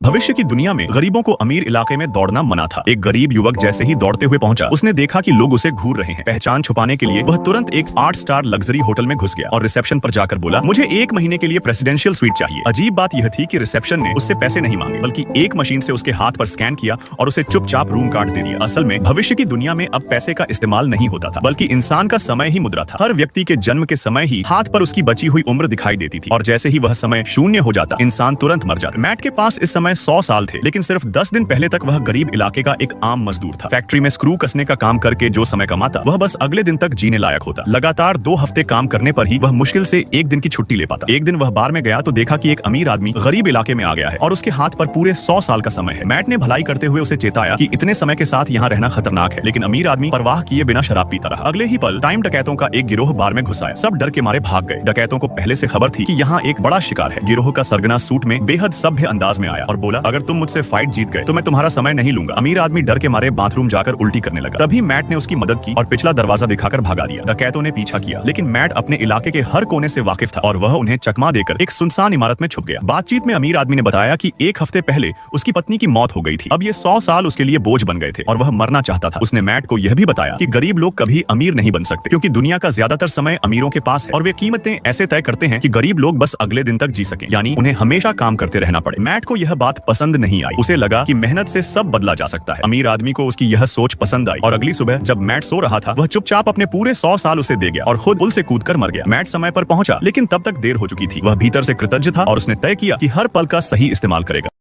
भविष्य की दुनिया में गरीबों को अमीर इलाके में दौड़ना मना था। एक गरीब युवक जैसे ही दौड़ते हुए पहुंचा, उसने देखा कि लोग उसे घूर रहे हैं। पहचान छुपाने के लिए वह तुरंत एक 8 स्टार लग्जरी होटल में घुस गया और रिसेप्शन पर जाकर बोला, मुझे 1 महीने के लिए प्रेसिडेंशियल स्वीट चाहिए। अजीब बात यह थी कि रिसेप्शन ने उससे पैसे नहीं मांगे, बल्कि एक मशीन से उसके हाथ पर स्कैन किया और उसे चुपचाप रूम कार्ड दे दिया। असल में भविष्य की दुनिया में अब पैसे का इस्तेमाल नहीं होता था, बल्कि इंसान का समय ही मुद्रा था। हर व्यक्ति के जन्म के समय ही हाथ पर उसकी बची हुई उम्र दिखाई देती थी और जैसे ही वह समय शून्य हो जाता, इंसान तुरंत मर जाता। मैट के पास इस समय 100 साल थे, लेकिन सिर्फ 10 दिन पहले तक वह गरीब इलाके का एक आम मजदूर था। फैक्ट्री में स्क्रू कसने का काम करके जो समय कमाता, वह बस अगले दिन तक जीने लायक होता। लगातार 2 हफ्ते काम करने पर ही वह मुश्किल से 1 दिन की छुट्टी ले पाता। एक दिन वह बार में गया तो देखा कि एक अमीर आदमी गरीब इलाके में आ गया है और उसके हाथ पर पूरे 100 साल का समय है। मैट ने भलाई करते हुए उसे चेताया कि इतने समय के साथ यहाँ रहना खतरनाक है, लेकिन अमीर आदमी परवाह किए बिना शराब पीता रहा। अगले ही पल टाइम डकैतों का एक गिरोह बार में घुस आया। सब डर के मारे भाग गए। डकैतों को पहले से खबर थी कि यहाँ एक बड़ा शिकार है। गिरोह का सरगना सूट में बेहद सभ्य अंदाज में आया और बोला, अगर तुम मुझसे फाइट जीत गए तो मैं तुम्हारा समय नहीं लूंगा। अमीर आदमी डर के मारे बाथरूम जाकर उल्टी करने लगा। तभी मैट ने उसकी मदद की और पिछला दरवाजा दिखाकर भगा दिया। डकैतों ने पीछा किया, लेकिन मैट अपने इलाके के हर कोने से वाकिफ था और वह उन्हें चकमा देकर एक सुनसान इमारत में छुप गया। बातचीत में अमीर आदमी ने बताया कि 1 हफ्ते पहले उसकी पत्नी की मौत हो गई थी। अब ये 100 साल उसके लिए बोझ बन गए थे और वह मरना चाहता था। उसने मैट को यह भी बताया कि गरीब लोग कभी अमीर नहीं बन सकते, क्योंकि दुनिया का ज्यादातर समय अमीरों के पास है और वे कीमतें ऐसे तय करते हैं कि गरीब लोग बस अगले दिन तक जी सके, यानी उन्हें हमेशा काम करते रहना पड़े। मैट को यह बात पसंद नहीं आई। उसे लगा कि मेहनत से सब बदला जा सकता है। अमीर आदमी को उसकी यह सोच पसंद आई और अगली सुबह जब मैट सो रहा था, वह चुपचाप अपने पूरे 100 साल उसे दे गया और खुद पुल से कूदकर मर गया। मैट समय पर पहुंचा, लेकिन तब तक देर हो चुकी थी। वह भीतर से कृतज्ञ था और उसने तय किया कि हर पल का सही इस्तेमाल करेगा।